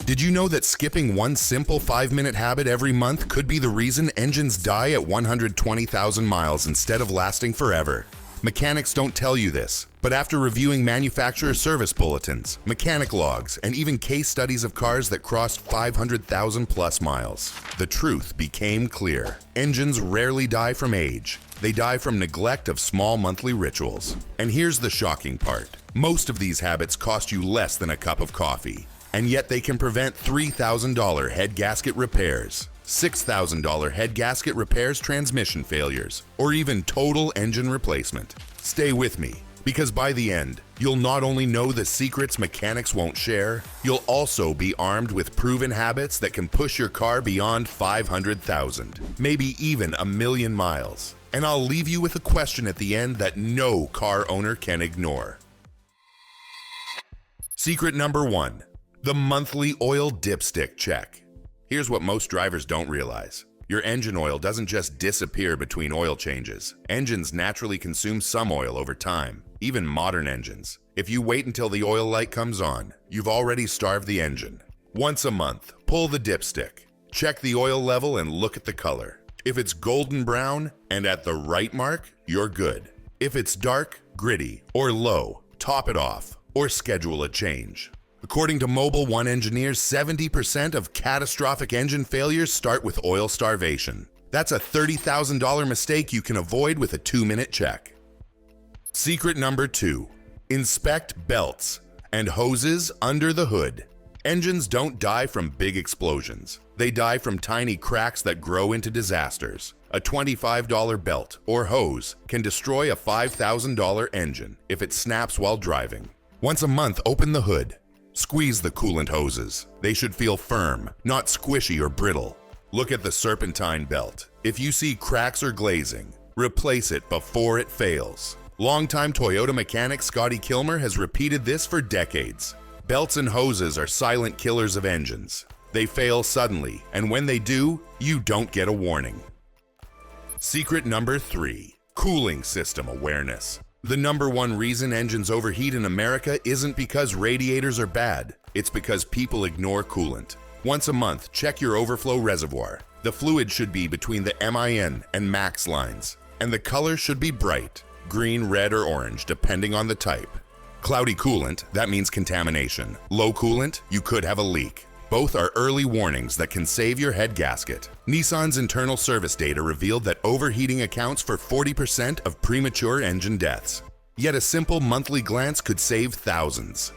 Did you know that skipping one simple 5-minute habit every month could be the reason engines die at 120,000 miles instead of lasting forever? Mechanics don't tell you this, but after reviewing manufacturer service bulletins, mechanic logs, and even case studies of cars that crossed 500,000 plus miles, the truth became clear. Engines rarely die from age. They die from neglect of small monthly rituals. And here's the shocking part. Most of these habits cost you less than a cup of coffee, and yet they can prevent $3,000 head gasket repairs, $6,000 head gasket repairs, transmission failures, or even total engine replacement. Stay with me, because by the end, you'll not only know the secrets mechanics won't share, you'll also be armed with proven habits that can push your car beyond 500,000, maybe even 1,000,000 miles. And I'll leave you with a question at the end that no car owner can ignore. Secret number 1, the monthly oil dipstick check. Here's what most drivers don't realize. Your engine oil doesn't just disappear between oil changes. Engines naturally consume some oil over time, even modern engines. If you wait until the oil light comes on, you've already starved the engine. Once a month, pull the dipstick. Check the oil level and look at the color. If it's golden brown and at the right mark, you're good. If it's dark, gritty, or low, top it off or schedule a change. According to Mobil 1 engineers, 70% of catastrophic engine failures start with oil starvation. That's a $30,000 mistake you can avoid with a 2-minute check. Secret number 2, inspect belts and hoses under the hood. Engines don't die from big explosions. They die from tiny cracks that grow into disasters. A $25 belt or hose can destroy a $5,000 engine if it snaps while driving. Once a month, open the hood. Squeeze the coolant hoses. They should feel firm, not squishy or brittle. Look at the serpentine belt. If you see cracks or glazing, replace it before it fails. Longtime Toyota mechanic Scotty Kilmer has repeated this for decades. Belts and hoses are silent killers of engines. They fail suddenly, and when they do, you don't get a warning. Secret number 3, cooling system awareness. The number 1 reason engines overheat in America isn't because radiators are bad. It's because people ignore coolant. Once a month, check your overflow reservoir. The fluid should be between the MIN and max lines, and the color should be bright, green, red, or orange, depending on the type. Cloudy coolant, that means contamination. Low coolant, you could have a leak. Both are early warnings that can save your head gasket. Nissan's internal service data revealed that overheating accounts for 40% of premature engine deaths. Yet a simple monthly glance could save thousands.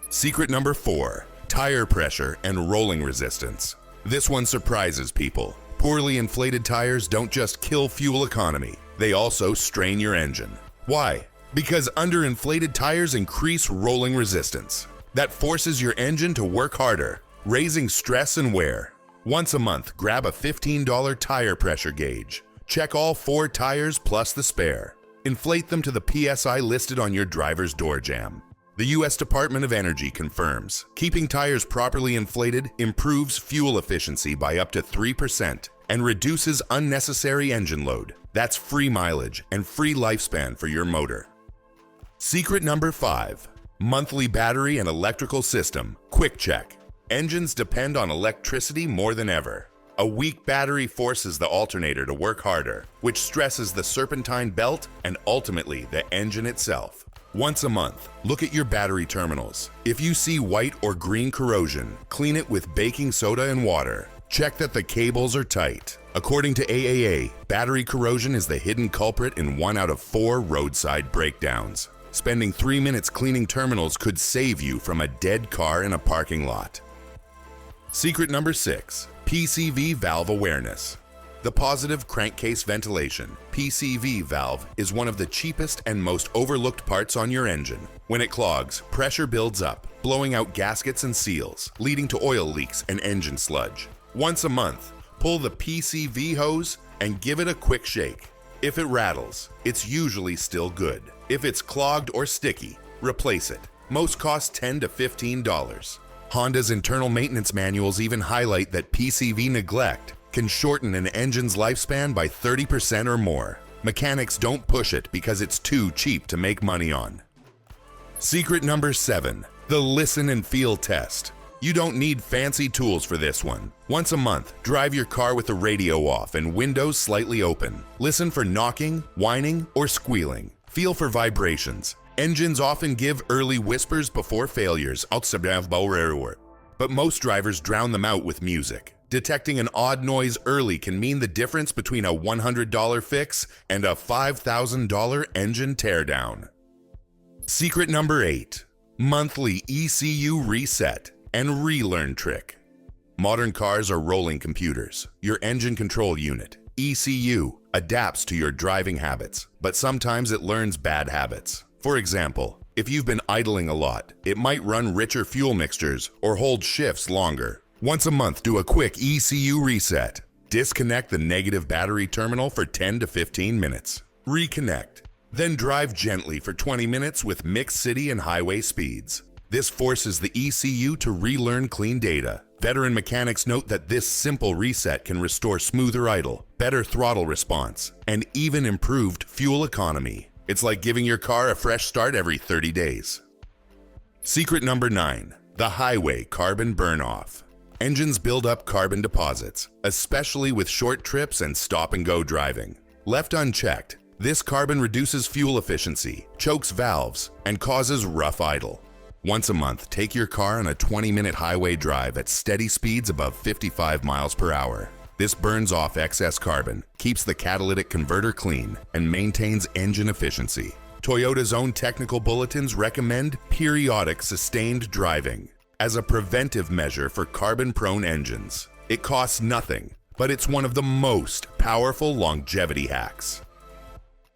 Secret number 4, tire pressure and rolling resistance. This one surprises people. Poorly inflated tires don't just kill fuel economy, they also strain your engine. Why? Because underinflated tires increase rolling resistance. That forces your engine to work harder, raising stress and wear. Once a month, grab a $15 tire pressure gauge. Check all 4 tires plus the spare. Inflate them to the PSI listed on your driver's door jamb. The U.S. Department of Energy confirms keeping tires properly inflated improves fuel efficiency by up to 3% and reduces unnecessary engine load. That's free mileage and free lifespan for your motor. Secret number 5, monthly battery and electrical system quick check. Engines depend on electricity more than ever. A weak battery forces the alternator to work harder, which stresses the serpentine belt and ultimately the engine itself. Once a month, look at your battery terminals. If you see white or green corrosion, clean it with baking soda and water. Check that the cables are tight. According to AAA, battery corrosion is the hidden culprit in 1 out of 4 roadside breakdowns. Spending 3 minutes cleaning terminals could save you from a dead car in a parking lot. Secret number 6, PCV valve awareness. The positive crankcase ventilation, PCV valve, is one of the cheapest and most overlooked parts on your engine. When it clogs, pressure builds up, blowing out gaskets and seals, leading to oil leaks and engine sludge. Once a month, pull the PCV hose and give it a quick shake. If it rattles, it's usually still good. If it's clogged or sticky, replace it. Most cost $10 to $15. Honda's internal maintenance manuals even highlight that PCV neglect can shorten an engine's lifespan by 30% or more. Mechanics don't push it because it's too cheap to make money on. Secret number 7, the listen and feel test. You don't need fancy tools for this one. Once a month, drive your car with the radio off and windows slightly open. Listen for knocking, whining, or squealing. Feel for vibrations. Engines often give early whispers before failures, but most drivers drown them out with music. Detecting an odd noise early can mean the difference between a $100 fix and a $5,000 engine teardown. Secret number 8. Monthly ECU reset and relearn trick. Modern cars are rolling computers. Your engine control unit, ECU, adapts to your driving habits, but sometimes it learns bad habits. For example, if you've been idling a lot, it might run richer fuel mixtures or hold shifts longer. Once a month, do a quick ECU reset. Disconnect the negative battery terminal for 10 to 15 minutes. Reconnect. Then drive gently for 20 minutes with mixed city and highway speeds. This forces the ECU to relearn clean data. Veteran mechanics note that this simple reset can restore smoother idle, better throttle response, and even improved fuel economy. It's like giving your car a fresh start every 30 days. Secret number 9. The highway carbon burn-off. Engines build up carbon deposits, especially with short trips and stop-and-go driving. Left unchecked, this carbon reduces fuel efficiency, chokes valves, and causes rough idle. Once a month, take your car on a 20-minute highway drive at steady speeds above 55 miles per hour. This burns off excess carbon, keeps the catalytic converter clean, and maintains engine efficiency. Toyota's own technical bulletins recommend periodic sustained driving as a preventive measure for carbon-prone engines. It costs nothing, but it's one of the most powerful longevity hacks.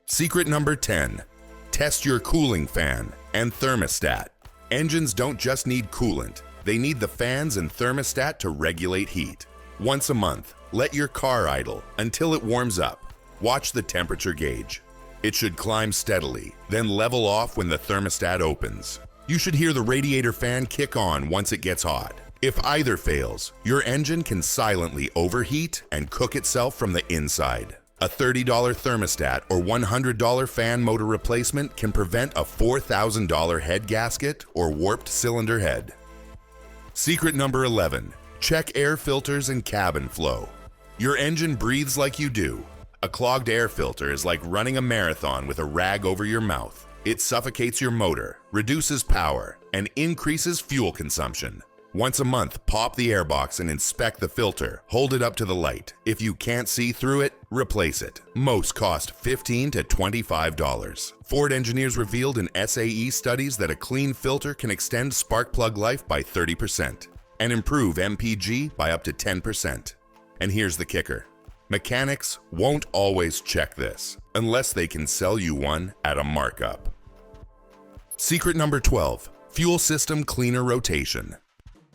Secret number 10. Test your cooling fan and thermostat. Engines don't just need coolant, they need the fans and thermostat to regulate heat. Once a month, let your car idle until it warms up. Watch the temperature gauge. It should climb steadily, then level off when the thermostat opens. You should hear the radiator fan kick on once it gets hot. If either fails, your engine can silently overheat and cook itself from the inside. A $30 thermostat or $100 fan motor replacement can prevent a $4,000 head gasket or warped cylinder head. Secret number 11. Check air filters and cabin flow. Your engine breathes like you do. A clogged air filter is like running a marathon with a rag over your mouth. It suffocates your motor, reduces power, and increases fuel consumption. Once a month, pop the airbox and inspect the filter. Hold it up to the light. If you can't see through it, replace it. Most cost $15 to $25. Ford engineers revealed in SAE studies that a clean filter can extend spark plug life by 30% and improve MPG by up to 10%. And here's the kicker. Mechanics won't always check this unless they can sell you one at a markup. Secret number 12. Fuel system cleaner rotation.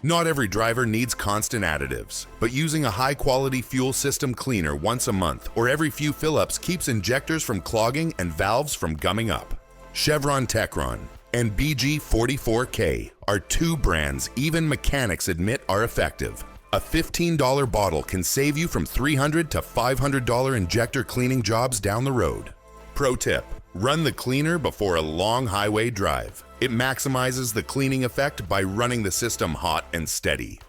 Not every driver needs constant additives, but using a high-quality fuel system cleaner once a month or every few fill-ups keeps injectors from clogging and valves from gumming up. Chevron Techron and BG44K are two brands even mechanics admit are effective. A $15 bottle can save you from $300 to $500 injector cleaning jobs down the road. Pro tip: run the cleaner before a long highway drive. It maximizes the cleaning effect by running the system hot and steady.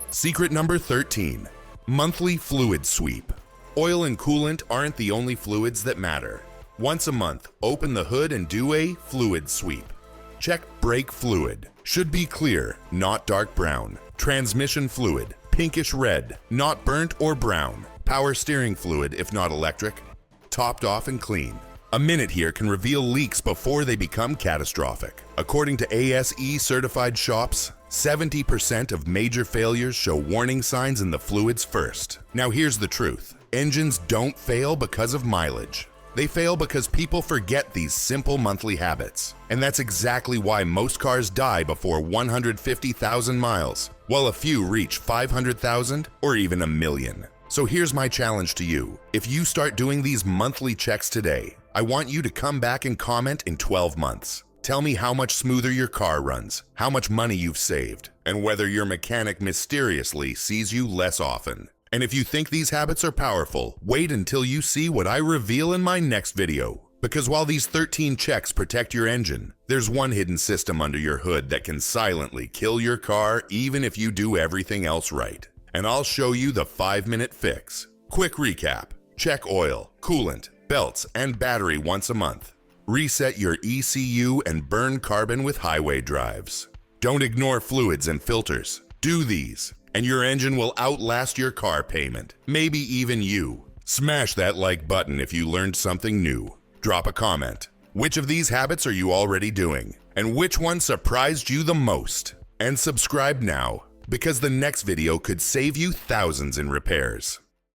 Secret number 13. Monthly fluid sweep. Oil and coolant aren't the only fluids that matter. Once a month, open the hood and do a fluid sweep. Check brake fluid. Should be clear, not dark brown. Transmission fluid, pinkish red, not burnt or brown. Power steering fluid, if not electric, topped off and clean. A minute here can reveal leaks before they become catastrophic. According to ASE certified shops, 70% of major failures show warning signs in the fluids first. Now here's the truth. Engines don't fail because of mileage. They fail because people forget these simple monthly habits. And that's exactly why most cars die before 150,000 miles, while a few reach 500,000 or even a million. So here's my challenge to you. If you start doing these monthly checks today, I want you to come back and comment in 12 months. Tell me how much smoother your car runs, how much money you've saved, and whether your mechanic mysteriously sees you less often. And if you think these habits are powerful, wait until you see what I reveal in my next video. Because while these 13 checks protect your engine, there's one hidden system under your hood that can silently kill your car even if you do everything else right. And I'll show you the 5-minute fix. Quick recap: check oil, coolant, belts, and battery once a month. Reset your ECU and burn carbon with highway drives. Don't ignore fluids and filters. Do these, and your engine will outlast your car payment, maybe even you. Smash that like button if you learned something new. Drop a comment. Which of these habits are you already doing? And which one surprised you the most? And subscribe now, because the next video could save you thousands in repairs.